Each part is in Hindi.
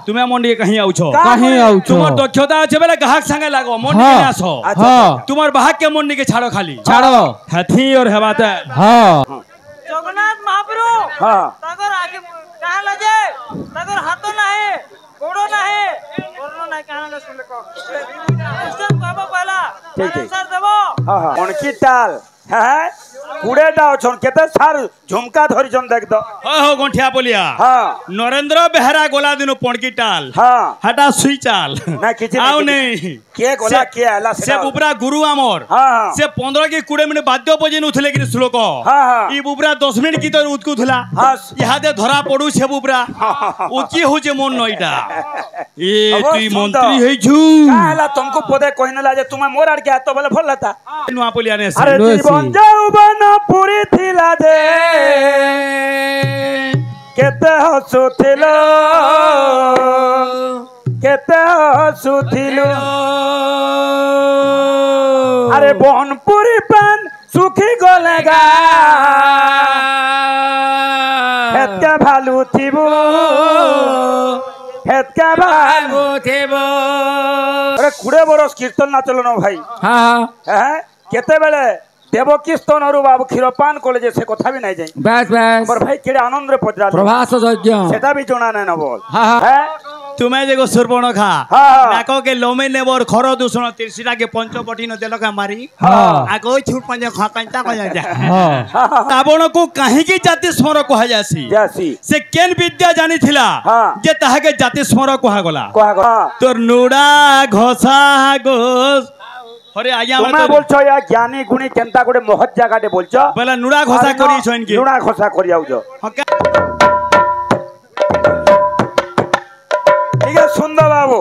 तुम्हें मंडी कहीं आउछो कहीं आउछो तुमर दक्षता अच्छे बेले ग्राहक संगे लागो मंडी में आसो तुमर बाहक के मंडी के छाड़ो खाली छाड़ो हथी और हेबाते जगन्नाथ महाप्रभु तागर आगे कहां लजे तागर हाथ नाही गोड़ो नाही गोड़ो नाही कहां ले सुन को सब बाबा पहला सर देबो कोनकी टाल है कुड़ेटा अछन केते सार झुमका धरि जन देख दो हो गंठिया बोलिया नरेंद्र बेहरा गोला दिनो पणकी टाल हटा सुई चाल ना किछि आउ नहीं के गोला के आला से बुबरा गुरु आमर से 15 के 20 मिनिट बाद्य बजे उठले कि श्लोक ई बुबरा 10 मिनिट की तो उतकुथला इहादे धरा पडू से बुबरा उची हो जे मन नइटा ए तुई मंत्री हे छु काला तुमको पदे कहनला जे तुम मोर आड़ के हाथ बोले भल लता नुआ पोलिया ने अरे जीवन जौवन पुरी थिला दे केते हसुथिलो केते हसुथिलो अरे बनपुरी पान सुखी गलेगा हेतका भालू थिबो हेतका भालू थिबो अरे कुड़े बरस कीर्तन ना चलो ना भाई हां केते बेले देवकी स्तनरु बाबू क्षीरपान कॉलेज से कथा भी नहीं जाई बस बस पर भाई केड़े आनंद रे पजरा प्रभास यज्ञ सेटा भी जोना नै न बोल तुम्हें जेगो सुरपण खा नाको के लोमे नेबर खरो दूषण तिरसिरा के पंचपटी न देलका मारी आगो छुट पंज खा कंता को जा रावण को काहे की जाति स्मर कहा जासी से केन विद्या जानी थिला जे ताहा के जाति स्मर कहा गला तोर नुडा घोसा गोस अरे आया तुम बोलछो या ज्ञानी गुणी केनता गोटे महत जगाटे बोलछो बोला नुडा घोसा करी छन के नुडा घोसा करी आउजो ठीक है सुंदर बाबू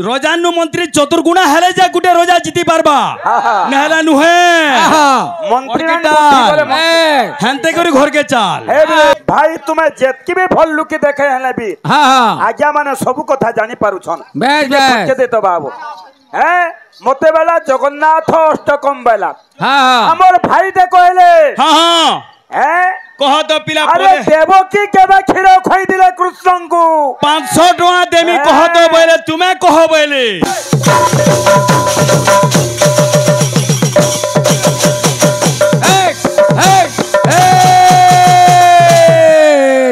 रोजानु मंत्री चतुर्गुणा हेले जा गुटे रोजा जीती पारबा नहला नुहे मंत्री हंते करी घर के चाल भाई तुम्हें जेतकी भी भल लुकी देखे हले भी आज्ञा माने सब कथा जानी पारु छन के दे तो बाबू हैं मते बेला जगन्नाथ अष्टकम बेला हमर भाई दे कहले हैं कह तो पिला अरे देवकी केबे खीर खई दिले कृष्ण को 500 टका देमी कह तो बोले तुम्हें कह बोले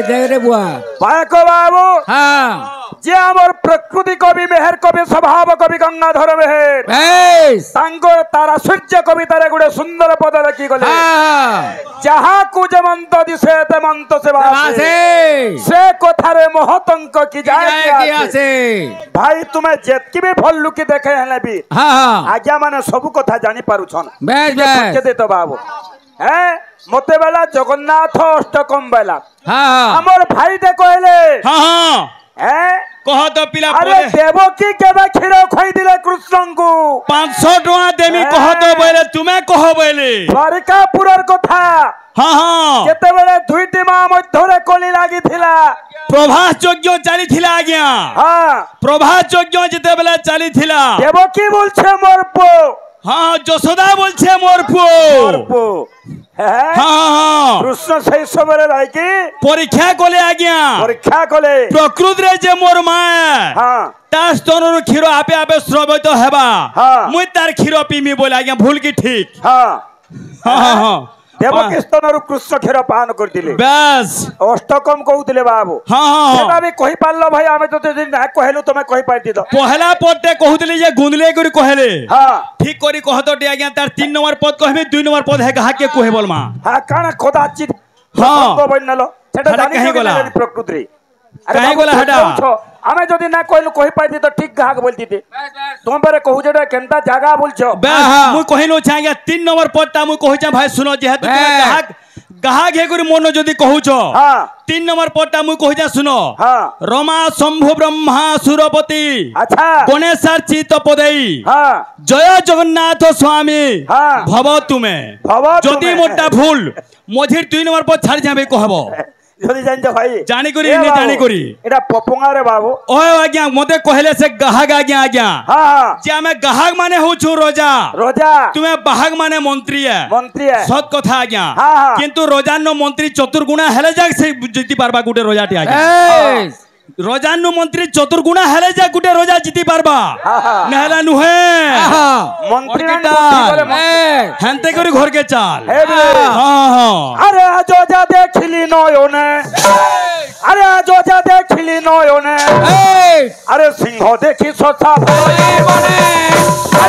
देख रे बुआ पाको बाबू जे हमर प्रकृति कवि मेहर कवि स्वभाव कवि गंगाधर मेहर सांगो तारा सूर्य कविता रे गुडे सुंदर पद लिखि गले जहा को जमंत दिसे तमंत से वासे से कथा रे महतंक की जाय से भाई तुम्हें जेतकी भी भल लुकी देखे हले भी आज्ञा माने सब कथा जानी पारु छन के दे तो बाबू हैं मते बेला जगन्नाथ अष्टकम बेला हमर भाई दे कहले कह तो पिला अरे देवकी केबे खीर खई दिले कृष्ण को 500 टका देमी कह तो बोले तुम्हें कह बोले द्वारिकापुरर कथा केते बेले दुईटी मा मध्यरे कली लागी थिला प्रभास यज्ञ चली थिला आज्ञा प्रभास यज्ञ जेते बेले चली थिला देवकी बोलछे मोर पो যশোদা বলছে মোর পো कृष्ण सही समय राइकी परीक्षा कोले आज्ञा परीक्षा कोले प्रकृति रे जे मोर माया ता स्तनरु क्षीर आपे आपे स्रवित हेबा मुई तार क्षीर पीमी बोले आज्ञा भूल की ठीक देवकी स्तनरु कृष्ण क्षीर पान कर दिले बस अष्टकम कहउतिले बाबू सेटा भी कहि पारलो भाई आमे तो ना कहलु तमे कहि पारती तो पहला पदटे कहउतिले जे गुंदले करी कहले ठीक करी कहतटे आज्ञा तार 3 नंबर पद कहबे 2 नंबर पद है कहा के कहे बोलमा काना कदाचित को बनलो सेटा जानि गला प्रकृति काहे गला हटा आमे जदी ना कहलु कहि पारती तो ठीक कहा के बोलती थी तुम पर कहू जेटा केनता जगह बोलछो मु कहिनो छाया 3 नंबर पदटा मु कहू छ भाई सुनो जेहेतु गाहा घे करी मन जदी कहू छ 3 नंबर पदटा मु कहू छ सुनो रमा शंभु ब्रह्मा सुरपति अच्छा गणेश चित पदेई जय जगन्नाथ स्वामी भव तुमे जदी मोटा भूल मझिर 2 नंबर पद छाड़ जाबे कहबो जदी जान भाई जानी करी नहीं जानी करी एटा पपुंगा रे बाबू ओए आज्ञा मते कहले से गाहाग आज्ञा आज्ञा जे हमें गाहाग माने हो छु रोजा रोजा तुम्हें बाहाग माने मंत्री है सत कथा आज्ञा किंतु रोजानो मंत्री चतुर्गुणा हेले जाक से जीती पारबा गुटे रोजाटी आज्ञा रजानु मंत्री चतुर्गुणा हेले जा गुटे रजा जीती पारबा नहला नुहे मंत्री हेंते करी घर के चाल अरे जोजा देखली नयने अरे जोजा देखली नयने अरे सिंह देखी सोचा मने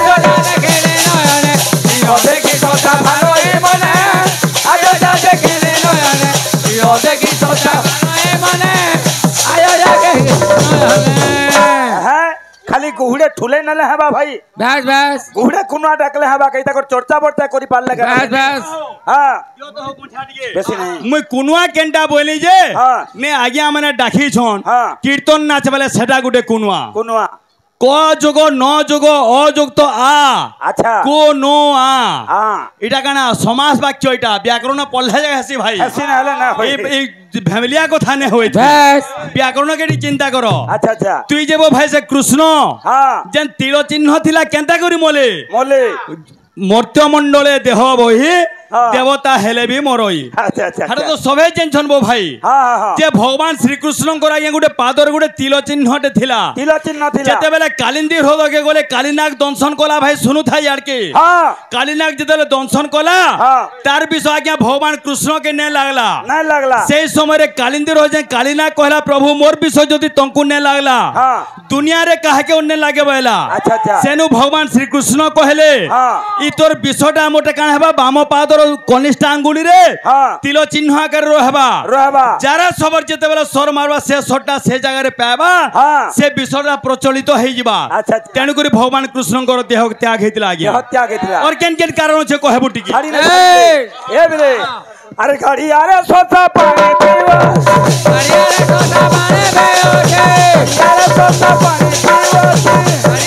जोजा देखली नयने सिंह देखी सोचा मने जोजा देखली नयने सिंह देखी सोचा मने खाली गुहड़े ठुले नले हबा भाई बस बस गुहड़े कुना डाकले हबा कइता कर चर्चा बर्चा करी पाल लगा बस बस हां यो तो हो गुठाडिए बेसी नहीं मुई कुनुआ केंटा बोली जे हां ने आज्ञा माने डाकी छन हां कीर्तन नाच वाले सेटा गुटे कुनुआ कुनुआ क जोगो न जोगो अ जोग तो आ अच्छा को नो आ हां इटा काना समास वाक्य इटा व्याकरण पढ़ले जाय हसी भाई हसी ना हले ना होई ए फैमिलिया को थाने होई बस व्याकरण के चिंता करो अच्छा अच्छा तुई जेबो भाई से कृष्ण हां जेन तीर चिन्ह थिला केंता करी मोले मोले मर्त्य मंडले देह बही देवता हेले भी मरई अच्छा अच्छा हरे तो सबे टेंशन बो भाई हां हां जे भगवान श्री कृष्ण को आगे गुटे पादर गुटे तिल चिन्हटे थिला तिल चिन्ह थिला जेते बेले कालिंदी हृदय के गले कालीनाग दंशन कोला भाई सुनु था यार के हां कालीनाग जेते दंशन कोला तार विषय आज्ञा भगवान कृष्ण के ने लागला नहीं लागला सेई समय रे कालिंदी रह जे कालीनाग कहला प्रभु मोर विषय जदी तंकु ने लागला हां दुनिया रे काहे के ओने लागे बयला अच्छा अच्छा सेनु भगवान श्री कृष्ण कहले हां ई तोर विषयटा मोटे कान हेबा बाम पादर कनिष्ठ आंगुली रे हां तिल चिन्ह आकर रहबा जारा सबर जेते बेला सर मारबा से सटा से जगह रे पाबा हां से विषयटा प्रचलित होई जिबा अच्छा तेनु करी भगवान कृष्ण को देह त्याग हेतिला आगे हत्या केतिला और केन केन कारण छे कहबु टिकी गाड़ी ए बिरे अरे गाड़ी अरे सोचा पानी पीवा अरे सोता पानी पियो के अरे सोचा पानी पीवा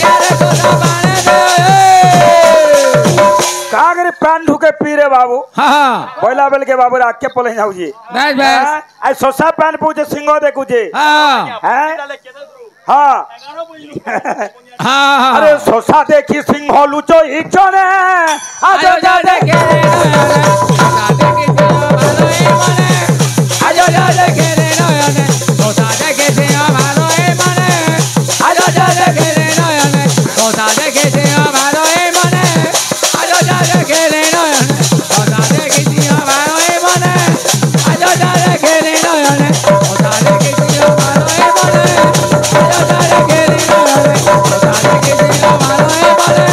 अरे सोता पानी पियो कागरे प्राण ढुके पीरे बाबू हां बोला बेल के बाबू आके पले जाऊ जी बस बस आई सोसा प्राण पूजे सिंह देखू जी हां हैं हां हां अरे सोसा देखी सिंह लुचो इचने आजो जा देखे आजो जा देखे रे नयने सोता देखे से भालो ए मने आजो जा देखे रे नयने सोता देखे से भालो ए मने आजो जा देखे रे नयने सोता देखे से भालो ए मने आजो जा देखे रे नयने सोता देखे से भालो ए मने आजो जा देखे रे नयने सोता देखे से भालो ए मने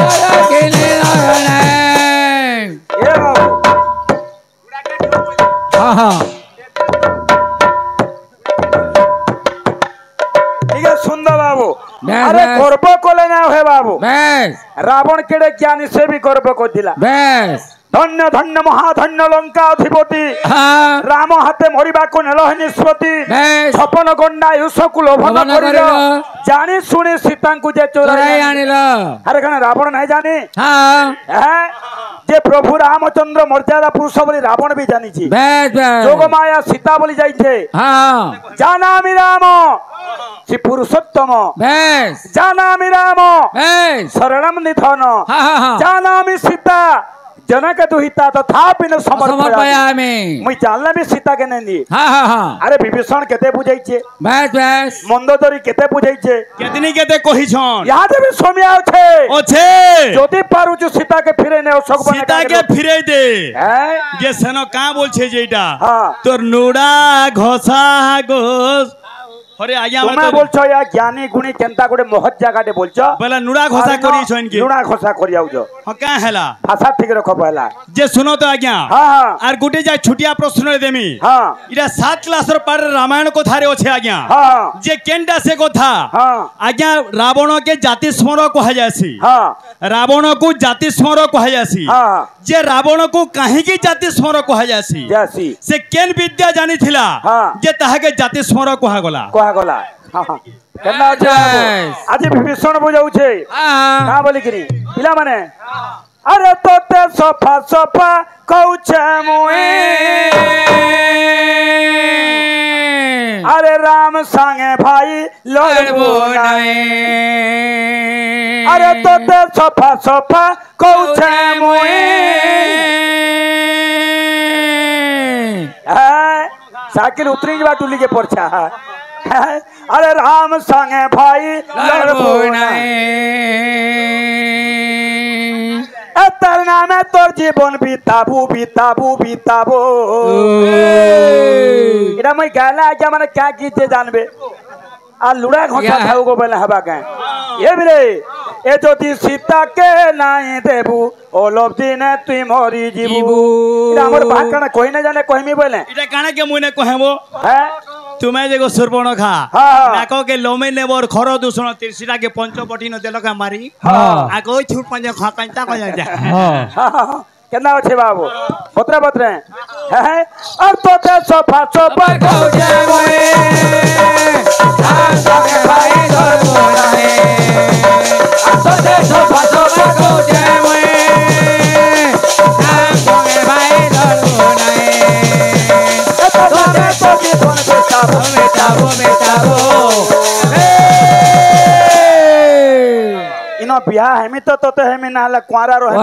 आजो देखे रे नयने ये बाबू हां हां ठीक है सुंदर बाबू बस, अरे बस। गर्व कोले ना हे बाबू बस रावण केड़े ज्ञानी से भी गर्व को दिला बस धन्य धन्य महाधन्य लंका अधिपति हां राम हाथे मरिबा को नेल निष्पत्ति बस छपन गंडा युषकु लोभन लोभन करिल करिल। जानी सुनी सीता को जे चोराई चोराई आनिल अरे कने रावण नहीं जानी हां हैं जे प्रभु रामचंद्र मर्यादा पुरुष बोली रावण भी जानी छी बस बस जोग माया सीता बोली जाई छे हां जानामि राम श्री पुरुषोत्तम बस जानामि राम बस शरणम निधन हां हां जानामि सीता जनक दुहिता तथापि न समर्पयामि समर्पयामि मुई जानला भी सीता के नहीं हां हां हां अरे विभीषण केते बुझाई छे बस बस मंदोदरी केते बुझाई छे केतनी केते कहि छन यहाँ भी सोमिया छे ओछे যদি পারু যে সীতাকে ফিরে নেও সকবনে सीता के फिरे दे হ্যাঁ जे सेनो का बोलछे जेटा हाँ। तोर नुडा घोसा गोस अरे आज्ञा তুমি বলছো ইয়া জ্ঞানী গুণী কেনতা করে মহৎ জায়গাতে বলছো बोला नुडा घोसा करी छन के লুনা খসা করি আউছো ह का हैला ভাষা ঠিক রখো পহলা जे सुनो तो आज्ञा হ্যাঁ হ্যাঁ आर गुटे जा छुटिया प्रश्न देमी হ্যাঁ इरा 7 क्लास र पर रामायण को थारे ओछे आज्ञा হ্যাঁ जे केंटा से कथा হ্যাঁ आज्ञा रावण के जाति स्मर कहा जासी হ্যাঁ रावण को जाति स्मर कहा जासी হ্যাঁ जे रावण को काहे की जाति स्मर कहा जासी যাসি से केन विद्या जानी थिला हाँ। जे ताहा के जाति स्मर कहा गला কহা গলা হ্যাঁ হ্যাঁ কেনা আছে Yes. আজি বিভীষণ বুঝাউছে हां না বলি কিনি পিলা মানে আরে তোতে সফা সফা কউছে মুই আরে রাম সঙ্গে ভাই লড়বো নাই আরে তোতে সফা সফা কউছে মুই হ্যাঁ সাইকেল উতরি যাবা টুলি के परछा अरे राम संगे भाई लड़बो नहीं तर नामे तोर जीवन बिताबू बिताबू बिताबो इरा मैं गाला आज्ञा माने क्या गीते जानबे आ लुड़ा घोटा खाऊ को बेला हवा का ये बिरे ए ज्योति सीता के नाई देबू ओलब दिन तुई मरी जीबू इरा हमर भाकना कोई न जाने कोहिमी बोले इटा काना के मुने कहबो हैं तुम्हें जेगो सुरबण खा हाँ। नाको के लोमे नेबर खर दूषण तिरसिरा के पंचपटी न देलो का मारी आको छूट पंज खा कंता को जा केना होछे बाबू बतरे बतरे हैं और तो ते सोफा सोफा को जावे धान के भाई धरबो रहे तो ते सोफा सोफा को जावे धान के भाई धरबो रहे तो ते सोफी धन बेटाबो बेटाबो बेटाबो इनो बियाह हेमी तो हेमी नाला कुआरा रो हेमी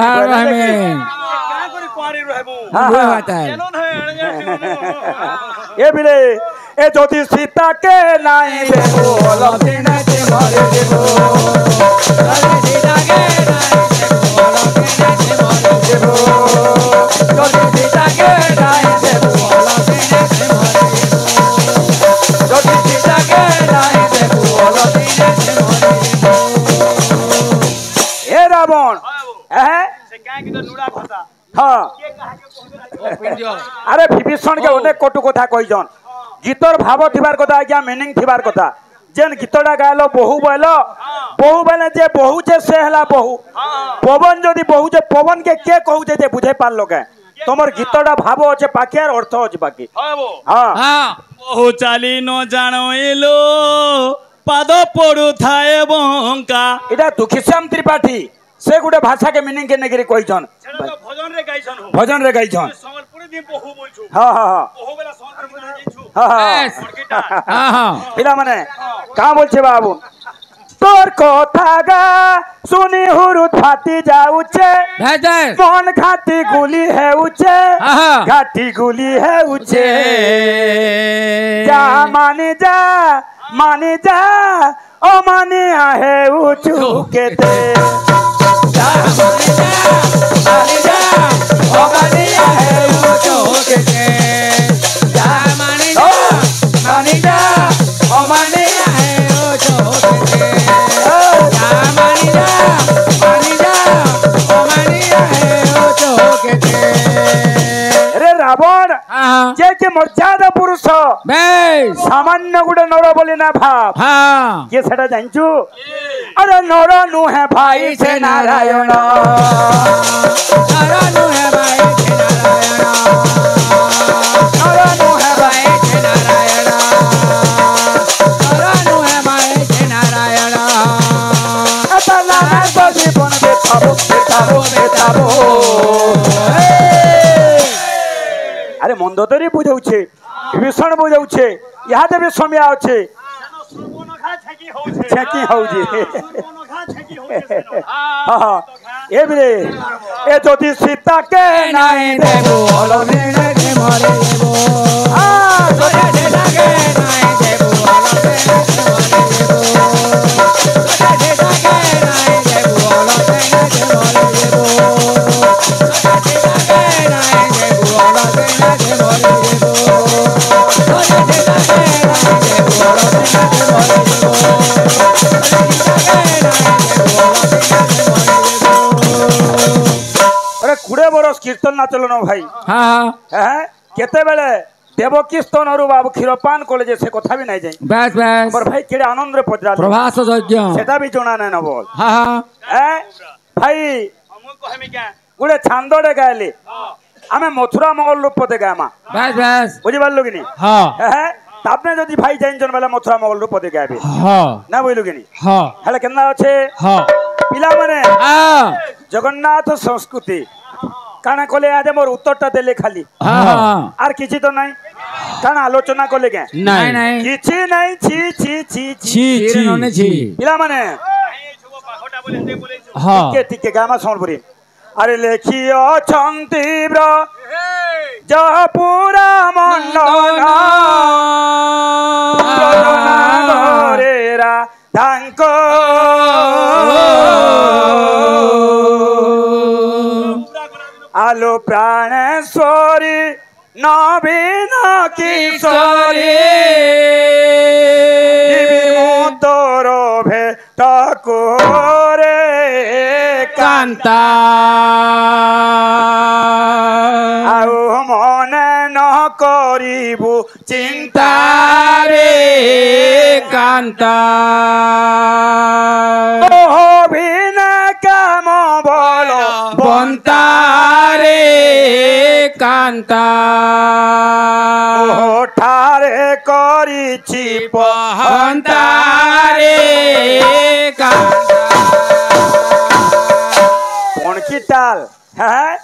ये बिले ए ज्योति सीता के नाई देबो लक्ष्मी ने मरे देबो सीता के नाई देबो लक्ष्मी ने मरे देबो ज्योति सीता के नाई देबो लक्ष्मी ने मरे देबो ज्योति सीता के नाई देबो लक्ष्मी ने मरे देबो ए रावण से क्या की तो लुड़ा फसा हाँ अरे विभीषण के अनेक कटु कथा कहीजन गीतर भाव थिबार कथा आज्ञा मीनिंग थिबार कथा जेन गीतटा गायलो बहु बेले जे बहु जे से हला बहु पवन जदि बहु जे पवन के कहू जे बुझे पारलो के तमर गीतटा भाव अछि बाकी और अर्थ अछि बाकी हां बहु चाली न जानो पाद पड़ू थाए बंका इटा दुखीश्याम त्रिपाठी से गुटे भाषा के मीनिंग के नेगरी कहिछन भजन रे गाइछन संबलपुरी दिन बहु बोलछु हां हां हां बहु बेला संबलपुरी दिन जाइछु हां हां पिला माने का बोलछे बाबू तोर কথা গা শুনি হুরুত ফাটি যাউছে মন ঘাটি গুলি হেউছে ঘাটি গুলি হেউছে যা মানি যা ও মানি আহে উচু কেতে যা মানি যা ও মানি আহে উচু কেতে যা মানি যা ও মানি আহে উচু কেতে रावण जे के मर्यादा पुरुष सामान्य गुटे नर बोली ना भाव ये सेटा जानचु अरे नर नुहे भाई से नारायण नर नुहे भाई से नारायण नर नुहे भाई से नारायण नर नुहे भाई से नारायण अतला तो जीवन बेताबो बेताबो बेताबो अरे मंदोदरी बुझाउछे विभीषण बुझाउछे याद भी समय आछे छेकी होउजी हां ए बिरे ए ज्योति सीता के नाई देबो लक्ष्मी ने मरे देबो हां ज्योति सीता के नाई देबो लक्ष्मी ने मरे देबो ज्योति सीता के नाई देबो लक्ष्मी ने मरे देबो ज्योति सीता के नाई देबो लक्ष्मी अरे कुड़े बरस कीर्तन ना चलो ना भाई केते बेले देवकी स्तन बाबू क्षीरपान कॉलेज से कथा भी नहीं जाए बस बस पर भाई केड़े आनंद रे पजरा प्रभास यज्ञ सेटा भी जोना नै न बोल भाई हमु कहमे क्या गुडे छांदोडे गायले आमे मथुरा मंगल रूप दे गामा बस बस बुझि पारलो कि नहीं हां तापने जदि भाई जैन जन वाला मथुरा मंगल रूप दे गाबे हां ना बोलु कि नहीं हां हेले केना अछि हां पिला माने हां जगन्नाथ संस्कृति काना कोले आदे मोर उत्तरटा देले खाली हां आर किछि तो नहीं काना आलोचना कोले के नहीं नहीं किछि नहीं छी छी छी छी छी नने छी पिला माने पाखोटा बोले दे बोले हां ठीक है गामा सोनपुरी अरे लेखी अछंती ब्र जपुरा मंडना रा धांक आलो प्राणेश्वरी नवीन किशोरी तोर भेट कोरे कांता आउ मने न करिबु चिंता रे कांता बिना काम बल बंता रे कांता ठारे करिछि पहंता रे कांता कोन की ताल है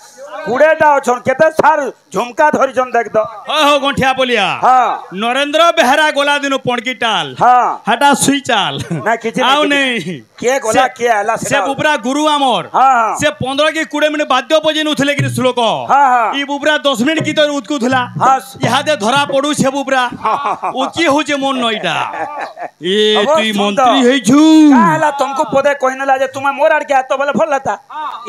कुड़ेटा अछन केते सार झुमका धरिछन देख दो हो गंठिया बोलिया हाँ नरेंद्र बेहरा गोला दिनो पणकी टाल हाँ हटा सुई चाल ना किछि आउ नहीं के गोला के आला से बुबरा गुरु आमर हाँ से 15 की 20 मिनिट बाद्य बजेन उठले कि श्लोक हाँ ई बुबरा 10 मिनिट की तो उतकुथला हाँ इहादे धरा पडू छे बुबरा ओ की होचे मन नइटा ए अब तुई सुन मंत्री तो। हेइ छु काहला तुमको पदे कहनला जे तुमे मोर आड़ के हाथ बोले भल लता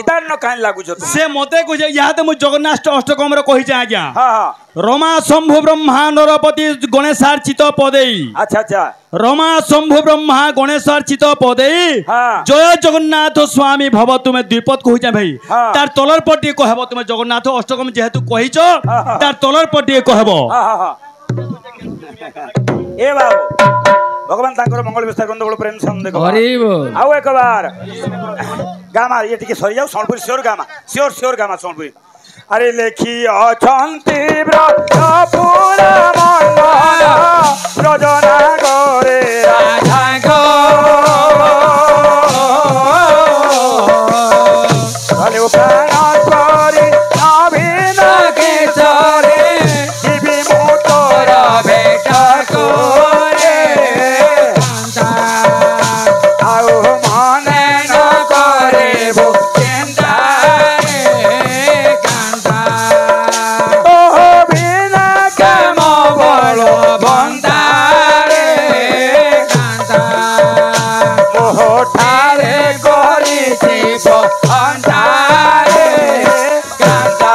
इधर न काहे लागु छ से मते को इहादे मु जगन्नाथ अष्टकम रे कहि जा आज्ञा हां हां रमा शंभु ब्रह्मा नरपति गणेशार्चित पदेई अच्छा अच्छा रमा शंभु ब्रह्मा गणेशार्चित पदेई हाँ। जय जगन्नाथ स्वामी भव तुमे द्विपद कहिचा भाई हाँ। तार तलर पटी कहबो तुमे जगन्नाथ अष्टकम जेहेतु कहिछ हाँ। तार तलर पटी कहबो हां हां हां ए बाबू भगवान तांकर मंगल विस्तार गंध बड़ प्रेम से हम देखो गरीब आउ एक बार गामा ये टिके सरी जाऊ सोनपुर श्योर गामा सोनपुर अरे लेखी अछंती ब्रजपुरा मंडला रजना गोरे राधा अरे प्राणेश्वरी नवीन किशोरी जीवी मोटर भेट कोरे आउ मने न करेबु चिंता ओह बिना काम बल बंदा मोह ठारे करिछि अंधारे कांता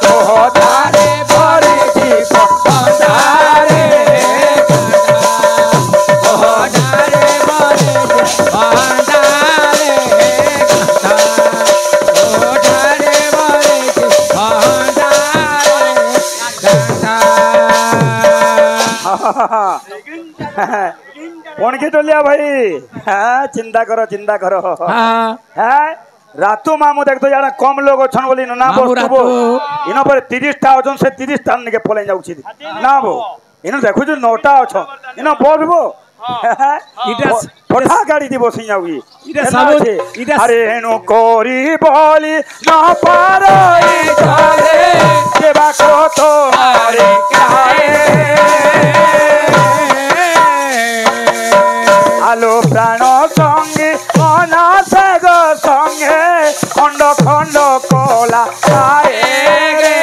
मोह ठारे करिछि अंधारे कौन के टोलिया भाई हाँ चिंता करो हाँ रातु मामू देख तो यार कम लोग अछन बोली ना बसबो इन पर 30 टा अछन से 30 टा के पले जाउ छी ना बो इन देखु जो 9 टा अछन इन बसबो इटा पठा गाड़ी दी बसी जाउगी इटा सब इटा अरे एनो कोरी बोली ना पारो ए चले सेवा को तो मारे काहे आलो प्राण संगे अनासग संगे खंड खंड कोला आए गे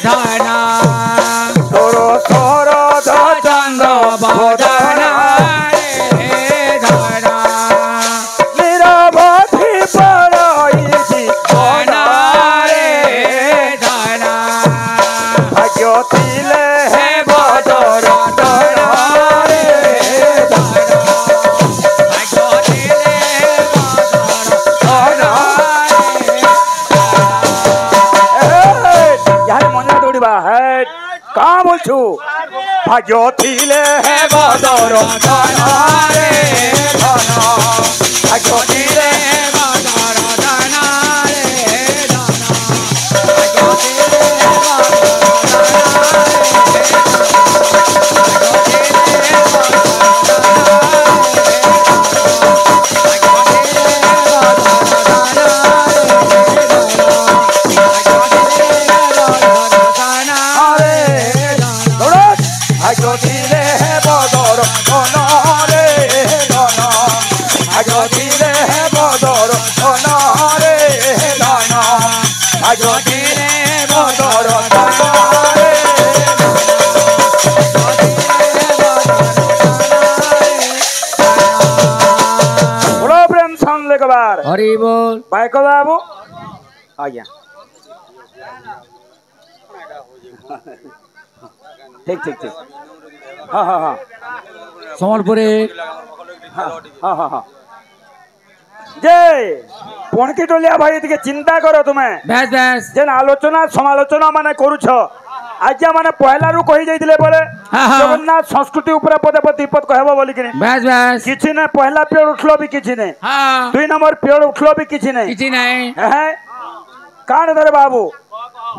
धना तोरो तोरो चंद बदना धना निरवधि पड़ई धना रे धना भाग्य तिले हे बदर धना कहाँ बोलछू भाग्य थिले हे बदर धना रे धना भाग्य थिले हे बदर धना रे धना भाग्य थिले हे बदर धना रे एक बार हरि बोल बाइक बाबू आज्ञा ठीक ठीक ठीक हाँ हाँ हाँ सम्बलपुरी हाँ हाँ हाँ हाँ जय पणकी टोलिया भाई टिके चिंता करो तुम्हें बेस बेस जेन आलोचना समालोचना माने करूछ आज माने पहला रु कहि जाइतिले बोले हाँ, हाँ। जगन्नाथ संस्कृति ऊपर पदे पद विपद कहबो बोली कि बेस बेस किछि ने पहला पेड़ उठलो भी किछि ने हाँ दुई नंबर पेड़ उठलो भी किछि ने किसी नहीं है कान धरे बाबू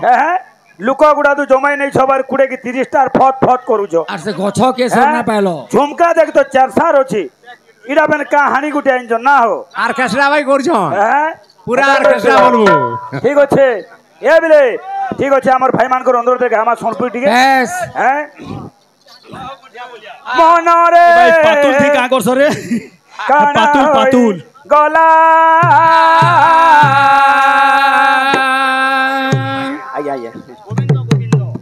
है लुक गुडा तू जमाई नहीं छबार कुडे की 30 स्टार फट फट करूछ और से गछ के सर ना पाइलो झुमका देख तो 4 सार अछि इडा बेन कहानी गुटे आइन ना हो ऑर्केस्ट्रा भाई करछ हैं पूरा ऑर्केस्ट्रा बनबो ठीक अच्छे ए बिले ठीक अच्छे हमर भाई मान को अनुरोध है हम सोनपुर ठीक है बेस हैं मन रे भाई पातुल थी का कर सरे पातुल पातुल गला आया आया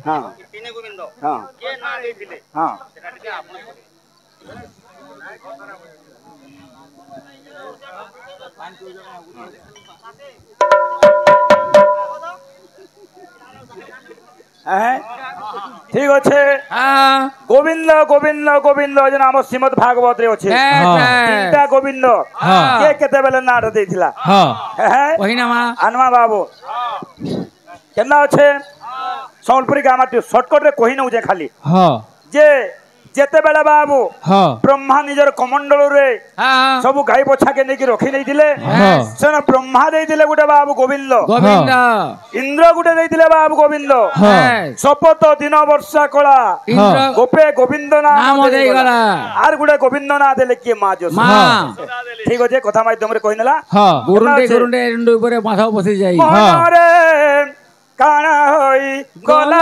हां तीने गोविंद हां के ना देथिले हां ठीक अच्छे हाँ गोविंद गोविंद गोविंद जन आम श्रीमद भागवत रे अच्छे तीनटा गोविंद के केते बेले नाट देथिला हैं वही ना मां आनमा बाबू केना अच्छे सम्बलपुरी गामा शॉर्टकट रे कहि नउ जे खाली जे जेते बेले बाबू ब्रह्मा निजर कमंडल रे सब गाई बछा के नेकी रखी नै दिले सेना ब्रह्मा दे दिले गुटे बाबू गोविंद गोविंद इंद्र गुटे दे दिले बाबू गोविंद शपथ दिन वर्षा कला इंद्र गोपे गोविंद नाम दे गला आर गुटे गोविंद ना देले के मा जो मां ठीक अछि कथा माध्यम रे कहिनला गुरुंडे ऊपर माथा बसि जाई मन रे काना होई गला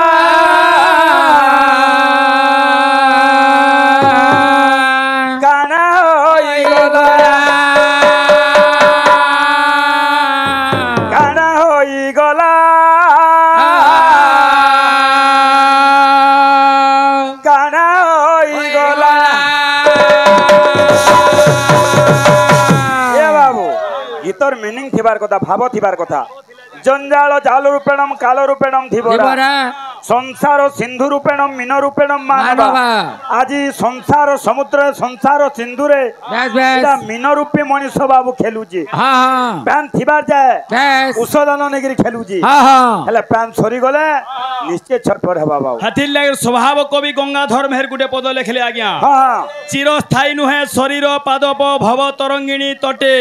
काना होई गला काना होई गला काना होई गला ए बाबू इतर मीनिंग थिबार कथा भाव थिबार कथा जंजाल जाल रूपेणम काल रूपेणम थिबरा संसार सिंधु रूपेणम मीन रूपेणम मानवा आज संसार समुद्र संसार सिंधु रे एटा मीन रूपी मनीष बाबू खेलुजी पैन थिबार जाए औषधन नेगिरी खेलुजी हेले पैन सरी गले निश्चय छटपट हेबा बाबू हाथिर लागे स्वभाव कवि गंगाधर मेहर गुटे पद लेखले आज्ञा चिरस्थायी नुहे शरीर पादप भव तरंगिणी तटे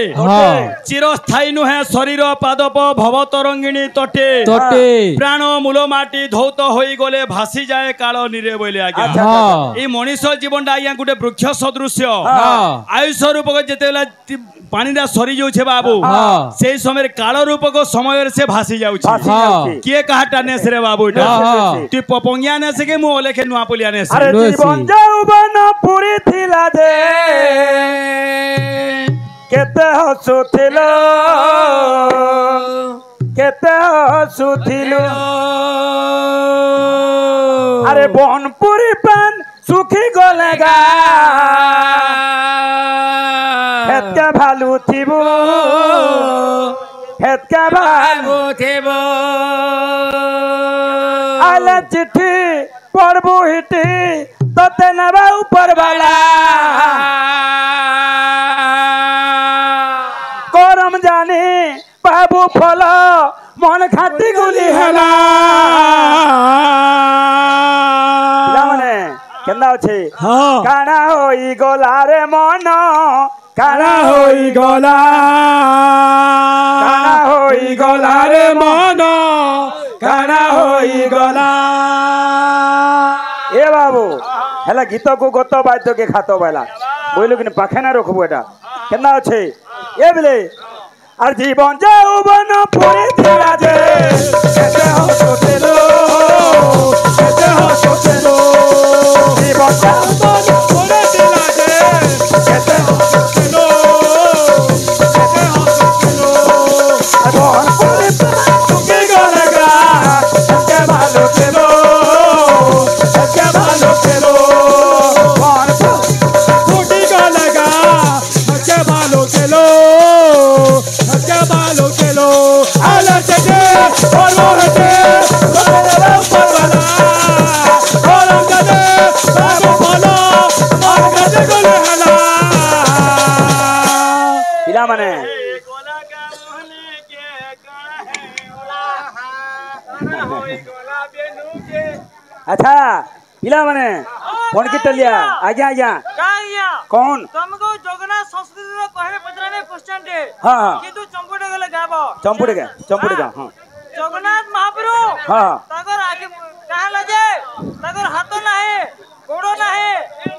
चिरस्थायी नुहे शरीर पादप भव तरंगिणी तटे प्राण मूल माटी धौत होई गले भासी जाए काल निरे बोले आज्ञा ए मनीष जीवन आज्ञा गुटे वृक्ष सदृश्य आयुष रूपक जेतेला पानी दा सरी जाउछे बाबू से समय काल रूपक समय से भासी जाउछे के कहाटा नेस रे बाबू तू पपंगिया नेस के मु लेखे नुआ पुलिया नेस अरे जीवन जौवन पुरी थिला दे केते हसुथिलो केते हसुथिलो अरे बनपुरी पान सुखी गलेगा हेतका भालू थिबो हेतका भालू थिबो आला चिट्ठी पढ़बू हिटी तते नबा ऊपर वाला करम जानी बाबू फल मन खाती गुली हला माने केना अछि काना होई गला रे मन काना होई गला काना होई गला रे मन काना होई गला ए बाबू हेला गीत को गत बाद्य के खातो बाला बोइलो कि पाखे ना रखबो एटा केना अछि ए बिले আর জীবন যৌবন পুরি थिला जे केते हसोतेलो केते हसोतेलो জীবন যৌবন পুরি थिला जे केते हसोतेलो केते हसोतेलो এখন পুরি तुके गलगा के भालो तेलो के भालो तेलो और टूटी गलगा के भालो तेलो पिला माने अच्छा पिला माने कौन की टलिया आज्ञा आज्ञा कौन तुमको जगन्नाथ संस्कृति रो कहले पत्राने क्वेश्चन दे हां किंतु चंपुटे गले गाबो चंपुटे गा हां जगन्नाथ महाप्रभु हां तागर आके कहां लजे तागर हाथ नाही गोड़ो नाही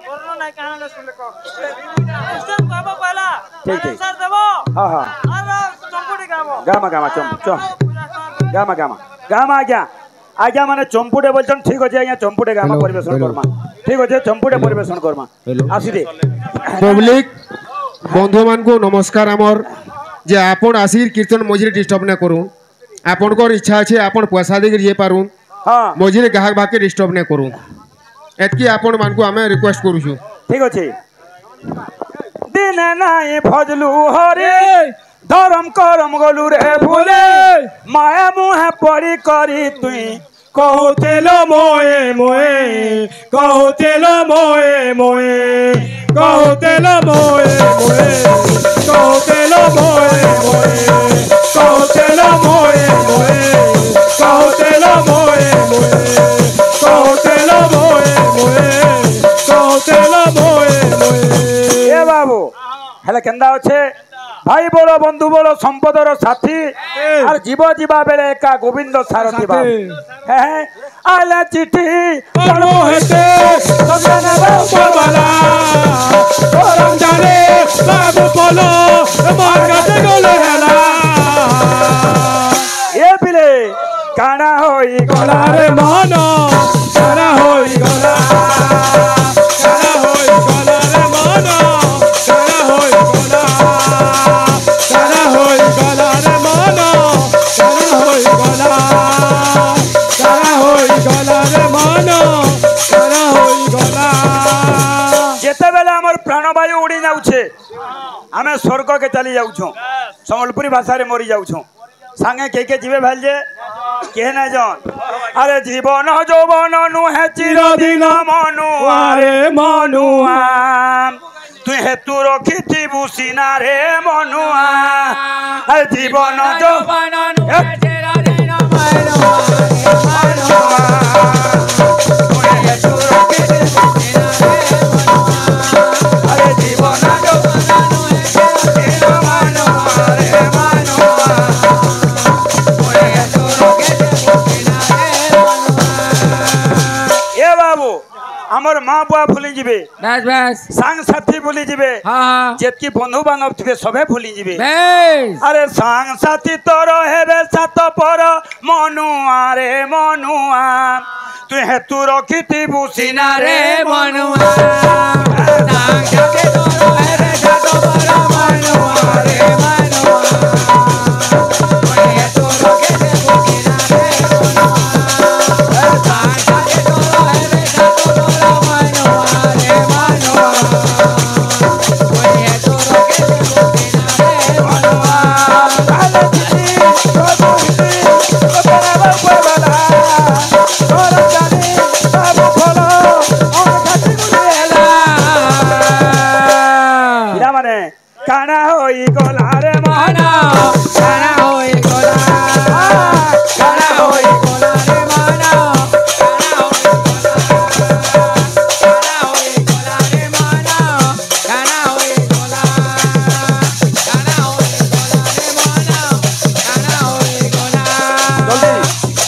गोड़ो नाही कहां ले सुन को क्वेश्चन कहबो पहला आंसर देबो हां हां अरे चंपुटे गाबो गामा गामा आज्ञा माने चंपुटे बोलछन ठीक अछि आज्ञा चंपुटे गामा परिवेशन करमा ठीक अछि चंपुटे परिवेशन करमा आसी दे पब्लिक बंधु मान को नमस्कार हमर जे आपण आसीर कीर्तन मझिरे डिस्टर्ब न करू आपण को इच्छा अछि आपण पैसा देके जे पारू हां मझिरे गाहक बाके डिस्टर्ब न करू एतकी आपण मान को हमें रिक्वेस्ट करू छु ठीक अछि दिन नाई भजलू हरे धर्म करम गलू रे भूले माया मुहे पड़ी करी तुई कहतेलो मोए मोए कहतेलो मोए मोए कहतेलो मोए मोए कहतेलो मोए मोए कहतेलो मोए मोए कहतेलो मोए मोए कहतेलो मोए मोए कहतेलो मोए मोए ए बाबू हेले केंदा अच्छे भाई बोलो बंधु बोलो संपदर साथी और जीव जीवा बेले एका गोविंद सारथी बाबू आले चिठी पढ़ो हेते सजना बाबू बाला करम जाने बाबू बोलो मार गते गोले हला ए बिले काना होई गला रे मानो काना होई गला काना होई गला रे मानो काना होई गला काना होई गला रे मानो काना होई गला काना होई गला रे मानो काना होई गला जेते बेले हमर प्राणवायु उड़ी जाउछे हमें स्वर्ग के चली जाउछो संबलपुरी भाषा रे मरी जाउछो सांगे के जीवे भाल जे के ना जन अरे जीवन जौवन नुहे चिरदिन मनुआ रे मनुआ तुई हेतु रखिथिबु सीना रे मनुआ अरे जीवन जौवन नुहे चिरदिन मनुआ तुई हेतु रखिथिबु सीना रे मनुआ अरे जीवन जौवन नुहे चिरदिन मनुआ रे मनुआ ए बाबू हमर माँ बुआ भूली जीवे बस बस सांग साथी भूली जीवे हाँ जेतकी बंधु बांधव थे सबे भूली जीवे बस अरे सांग साथी तोर हेबे सात पर मनुआ रे मनुआ तु हेतु रखिथिबु सीना रे मनुआ सांग साथी तोर हेबे सात पर मनुआ रे मनुआ तुई हेतु रखिथिबु सीना रे मनुआ सांग साथी तोर हेबे सात पर मनुआ रे मनुआ तुई हेतु रखिथिबु सीना रे मनुआ काना होई गला रे माना काना होई गला काना होई गला रे माना काना होई गला रे माना काना होई गला काना होई गला काना होई गला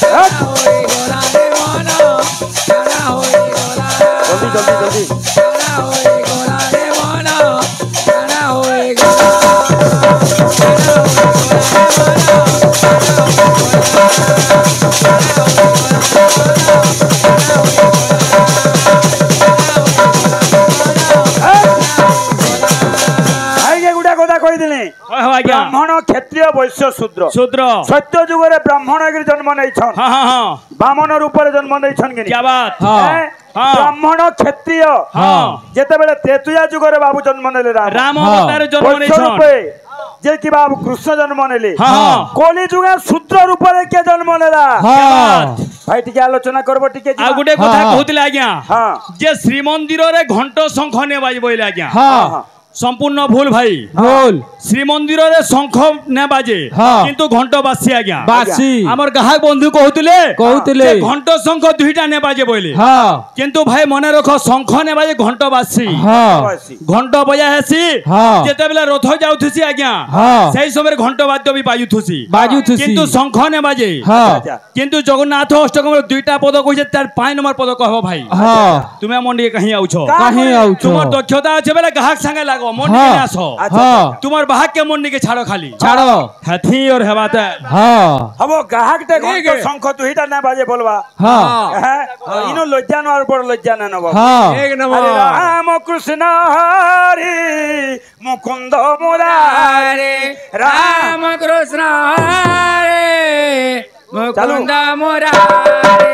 काना होई गला रे माना काना होई गला जल्दी जल्दी जल्दी काना होई गला रे माना काना होई गला ब्राह्मण क्षत्रिय वैश्य शूद्र शूद्र सत्य जुगरे ब्राह्मण जन्म नहीं हाँ हाँ हाँ बामन रूप जन्म नहीं क्या बात ब्राह्मण क्षत्रिय जेते बेले तेतुया जुगरे बाबू जन्म नेले राम अवतार जन्म नहीं जे कि बाबू कृष्ण जन्म नेले कोली जुगे शूद्र रूप के जन्म नेला भाई टिके आलोचना करबो टिके आ गुटे कथा कहतिले आज्ञा जे श्रीमंदिर रे घंट शंख ने बाजबो आज्ञा সম্পূর্ণ ভুল ভাই ভুল শ্রীমন্দির রে শঙ্খ নে বাজে হ্যাঁ। কিন্তু ঘণ্ট বাসি আজ্ঞা বাসি আমার গ্রাহক বন্ধু কহুতলে কহুতলে। যে ঘণ্ট শঙ্খ দুইটা নে বাজে বইলে হ্যাঁ কিন্তু ভাই মনে রাখ শঙ্খ নে বাজে ঘণ্ট বাসি হ্যাঁ ঘণ্ট বজা হেসি হ্যাঁ। যেতেবেলে রথ যাউথুছি আজ্ঞা হ্যাঁ। সেই সময় ঘণ্ট বাদ্য বি বাজুথুছি বাজুথুছি। কিন্তু শঙ্খ নে বাজে হ্যাঁ কিন্তু জগন্নাথ অষ্টকমের দুইটা পদ কইছে তার 5 নম্বর পদ কহব ভাই হ্যাঁ তুমি মন্ডিকে কাহি আউছ কাহি আউছ তোমার দক্ষতা আছে বেলে গ্রাহক সঙ্গে লাগো মন্ডিকে হ্যাঁ। আস হ্যাঁ তোমার বাহাক के मुंडी के छाड़ो खाली ছাড়ো हाथी और हेबाते হ্যাঁ হব গ্রাহক তে ঘন্ট শঙ্খ দুইটা না বাজে বলবা হ্যাঁ হ্যাঁ ইনো লজ্জা নর বড় লজ্জা না নব হ্যাঁ एक হরে नंबर রাম কৃষ্ণ হরি মুকুন্দ মুরারে রাম রাম কৃষ্ণ হরে মুকুন্দ মুরারে